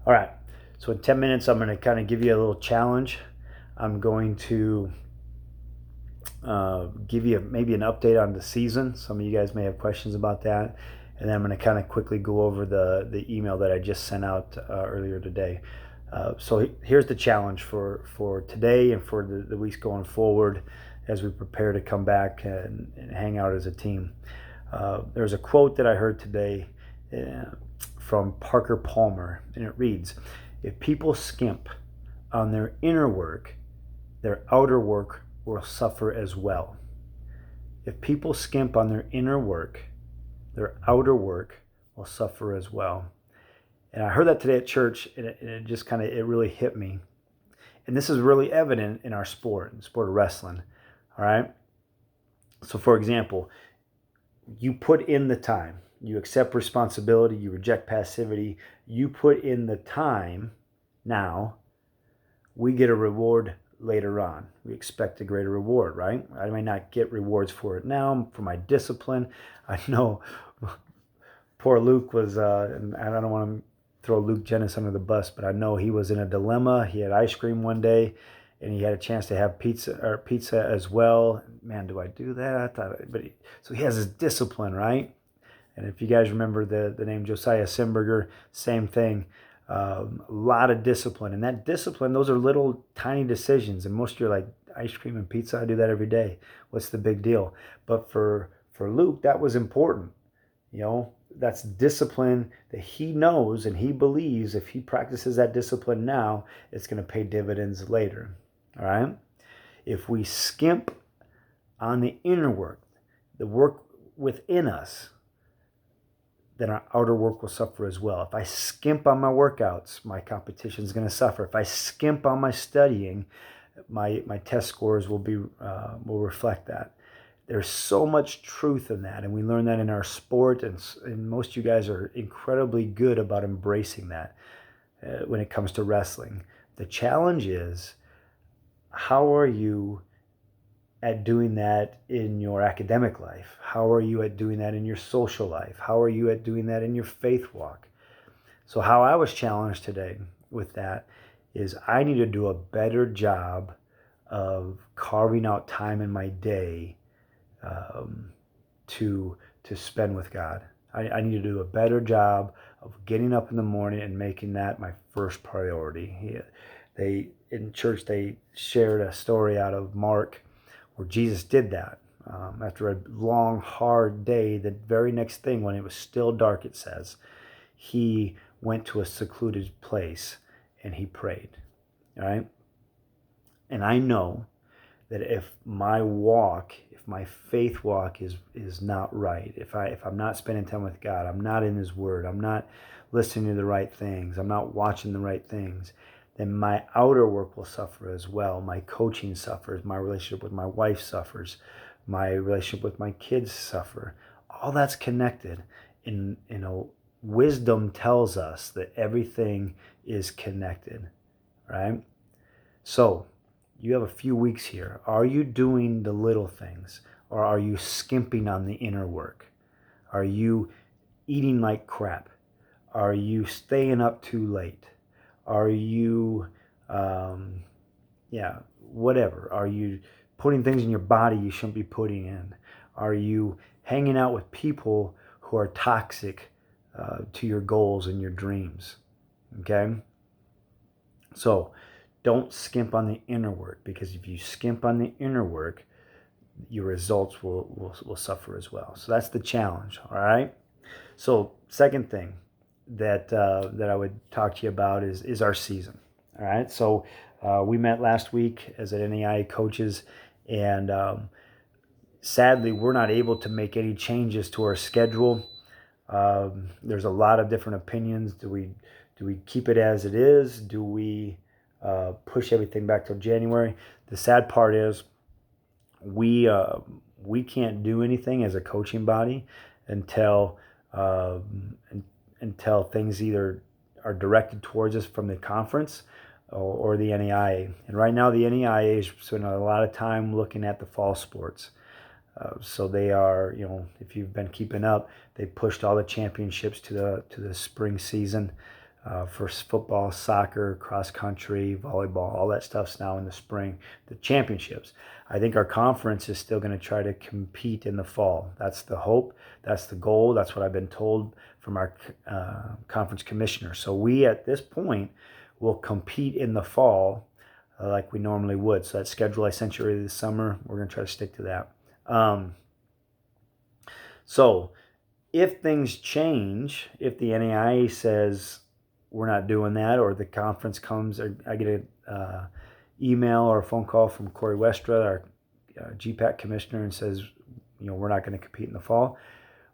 All right, so in 10 minutes, I'm going to kind of give you a little challenge. I'm going to give you maybe an update on the season. Some of you guys may have questions about that. And then I'm going to kind of quickly go over the email that I just sent out earlier today. So here's the challenge for today and for the weeks going forward as we prepare to come back and hang out as a team. There's a quote that I heard today from Parker Palmer, and it reads, "If people skimp on their inner work, their outer work will suffer as well." If people skimp on their inner work, their outer work will suffer as well. And I heard that today at church, and it just kind of, it really hit me. And this is really evident in our sport, in the sport of wrestling. All right. So for example, you put in the time, you accept responsibility, you reject passivity, you put in the time now, we get a reward later on. We expect a greater reward, right? I may not get rewards for it now, for my discipline. I know poor Luke was, and I don't want to throw Luke Jennis under the bus, but I know he was in a dilemma. He had ice cream one day, and he had a chance to have pizza as well. Man, do I do that? So he has his discipline, right? And if you guys remember the name Josiah Simberger, same thing. A lot of discipline. And that discipline, those are little tiny decisions. And most of you are like, ice cream and pizza, I do that every day. What's the big deal? But for Luke, that was important. That's discipline that he knows and he believes if he practices that discipline now, it's going to pay dividends later. All right? If we skimp on the inner work, the work within us, then our outer work will suffer as well. If I skimp on my workouts, my competition is going to suffer. If I skimp on my studying, my test scores will reflect that. There's so much truth in that, and we learn that in our sport, and most of you guys are incredibly good about embracing that when it comes to wrestling. The challenge is, how are you at doing that in your academic life? How are you at doing that in your social life? How are you at doing that in your faith walk? So how I was challenged today with that is I need to do a better job of carving out time in my day to spend with God. I need to do a better job of getting up in the morning and making that my first priority. In church, they shared a story out of Mark where Jesus did that. After a long, hard day, the very next thing, when it was still dark, it says, he went to a secluded place and he prayed. All right? And I know that if my faith walk is not right, if I'm not spending time with God, I'm not in his word, I'm not listening to the right things, I'm not watching the right things, then my outer work will suffer as well. My coaching suffers, my relationship with my wife suffers, my relationship with my kids suffer. All that's connected. Wisdom tells us that everything is connected, right? So you have a few weeks here. Are you doing the little things, or are you skimping on the inner work? Are you eating like crap? Are you staying up too late? Are you, whatever. Are you putting things in your body you shouldn't be putting in? Are you hanging out with people who are toxic to your goals and your dreams? Okay? So don't skimp on the inner work, because if you skimp on the inner work, your results will suffer as well. So that's the challenge, all right? So second thing that I would talk to you about is our season. All right. So we met last week as an NAIA coaches, and sadly, we're not able to make any changes to our schedule. There's a lot of different opinions. Do we keep it as it is? Do we push everything back till January? The sad part is we can't do anything as a coaching body until things either are directed towards us from the conference or the NAIA. And right now the NAIA is spending a lot of time looking at the fall sports. So they are, if you've been keeping up, they pushed all the championships to the spring season. for football, soccer, cross country, volleyball, all that stuff's now in the spring, the championships. I think our conference is still going to try to compete in the fall. That's the hope. That's the goal. That's what I've been told from our conference commissioner. So we, at this point, will compete in the fall like we normally would. So that schedule I sent you earlier this summer, we're going to try to stick to that. So if things change, if the NAIA says we're not doing that, or the conference comes, or I get a email or a phone call from Corey Westra, our GPAC commissioner, and says, we're not going to compete in the fall,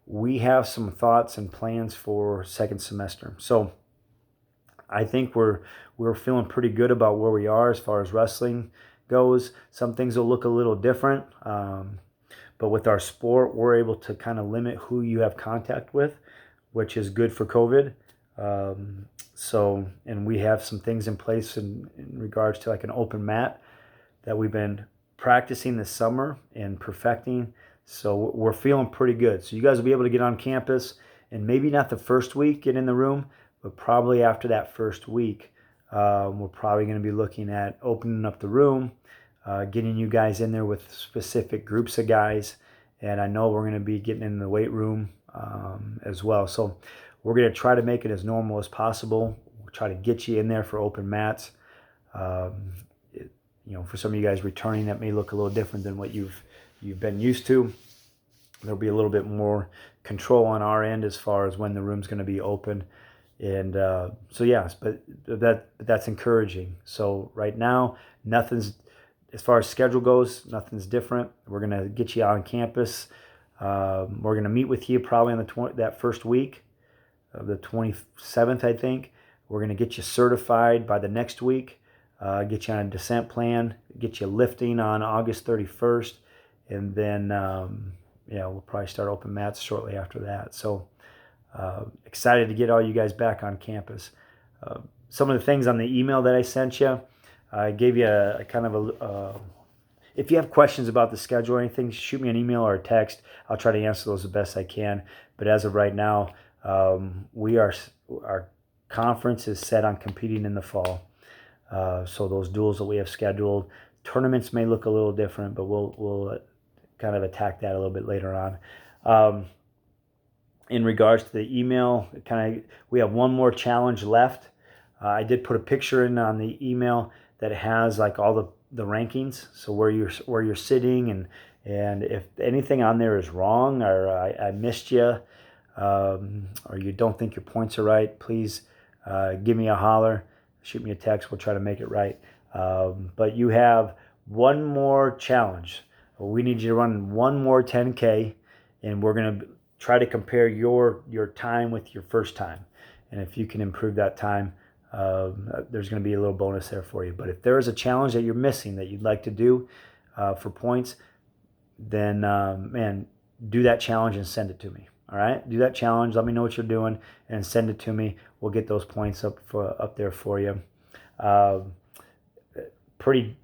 we have some thoughts and plans for second semester. So I think we're feeling pretty good about where we are as far as wrestling goes. Some things will look a little different, but with our sport, we're able to kind of limit who you have contact with, which is good for COVID. And we have some things in place in regards to like an open mat that we've been practicing this summer and perfecting. So we're feeling pretty good. So you guys will be able to get on campus, and maybe not the first week get in the room, but probably after that first week, we're probably going to be looking at opening up the room, getting you guys in there with specific groups of guys. And I know we're going to be getting in the weight room as well. So we're going to try to make it as normal as possible. We'll try to get you in there for open mats. For some of you guys returning, that may look a little different than what you've been used to. There'll be a little bit more control on our end as far as when the room's going to be open. And but that's encouraging. So right now, nothing's, as far as schedule goes, nothing's different. We're going to get you on campus. We're going to meet with you probably on that first week of the 27th, I think. We're going to get you certified by the next week, get you on a descent plan, get you lifting on August 31st, and then, we'll probably start open mats shortly after that. So excited to get all you guys back on campus. Some of the things on the email that I sent you, I gave you a kind of if you have questions about the schedule or anything, shoot me an email or a text. I'll try to answer those the best I can. But as of right now, our conference is set on competing in the fall. So those duels that we have scheduled, tournaments may look a little different, but we'll kind of attack that a little bit later on. In regards to the email, we have one more challenge left. I did put a picture in on the email that has like all the rankings, so where you're sitting, and if anything on there is wrong, or I missed you, or you don't think your points are right, please give me a holler, shoot me a text. We'll try to make it right. But you have one more challenge. We need you to run one more 10K, and we're going to try to compare your time with your first time. And if you can improve that time, there's going to be a little bonus there for you. But if there is a challenge that you're missing that you'd like to do for points, then, do that challenge and send it to me. All right? Do that challenge. Let me know what you're doing and send it to me. We'll get those points up there for you. Pretty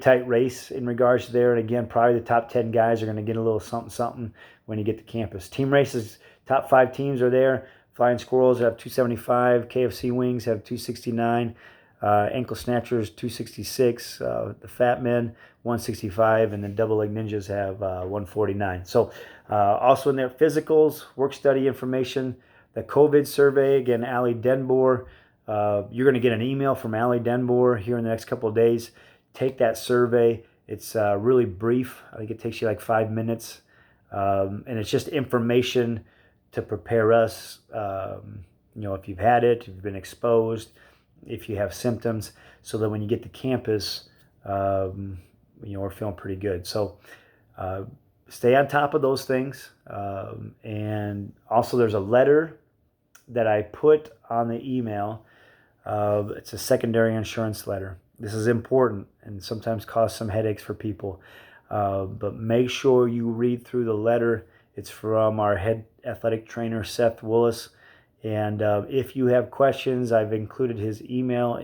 tight race in regards to there. And again, probably the top 10 guys are going to get a little something when you get to campus. Team races, top 5 teams are there. Flying Squirrels have 275. KFC Wings have 269. Ankle Snatchers 266. The Fat Men 165. And then Double Leg Ninjas have 149. So also in their physicals, work study information, the COVID survey. Again, Allie Denbor. You're going to get an email from Allie Denbor here in the next couple of days. Take that survey. It's really brief. I think it takes you like 5 minutes. And it's just information to prepare us, if you've had it, if you've been exposed, if you have symptoms, so that when you get to campus, we're feeling pretty good. So stay on top of those things. And also there's a letter that I put on the email. It's a secondary insurance letter. This is important and sometimes cause some headaches for people. But make sure you read through the letter. It's from our head athletic trainer, Seth Willis. And if you have questions, I've included his email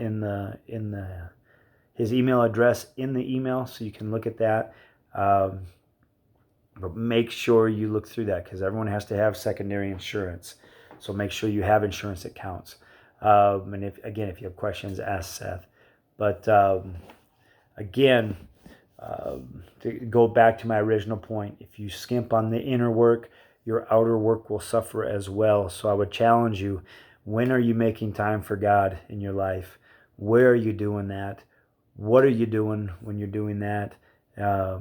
his email address in the email, so you can look at that. But make sure you look through that, because everyone has to have secondary insurance. So make sure you have insurance that counts. And if you have questions, ask Seth. But again, to go back to my original point, if you skimp on the inner work, your outer work will suffer as well. So I would challenge you, when are you making time for God in your life? Where are you doing that? What are you doing when you're doing that? Yeah,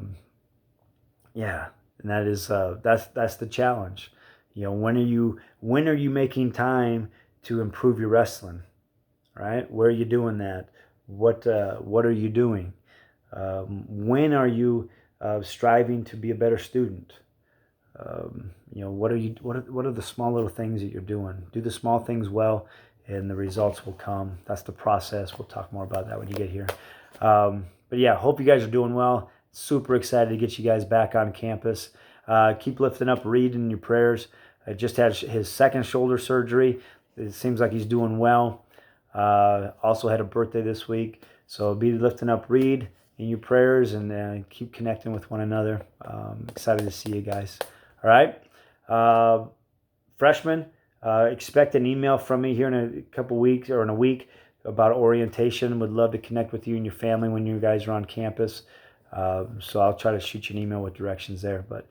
and that's the challenge. When are you making time to improve your wrestling? Right? Where are you doing that? What are you doing? When are you striving to be a better student? What are the small little things that you're doing? Do the small things well, and the results will come. That's the process. We'll talk more about that when you get here. But yeah, hope you guys are doing well. Super excited to get you guys back on campus. Keep lifting up Reed in your prayers. Just had his second shoulder surgery. It seems like he's doing well. Also had a birthday this week. So be lifting up Reed in your prayers, and keep connecting with one another. Excited to see you guys. All right. Freshmen, expect an email from me here in a couple weeks or in a week about orientation. Would love to connect with you and your family when you guys are on campus. So I'll try to shoot you an email with directions there. But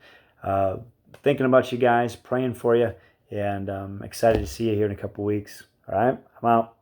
thinking about you guys, praying for you, and excited to see you here in a couple weeks. All right. I'm out.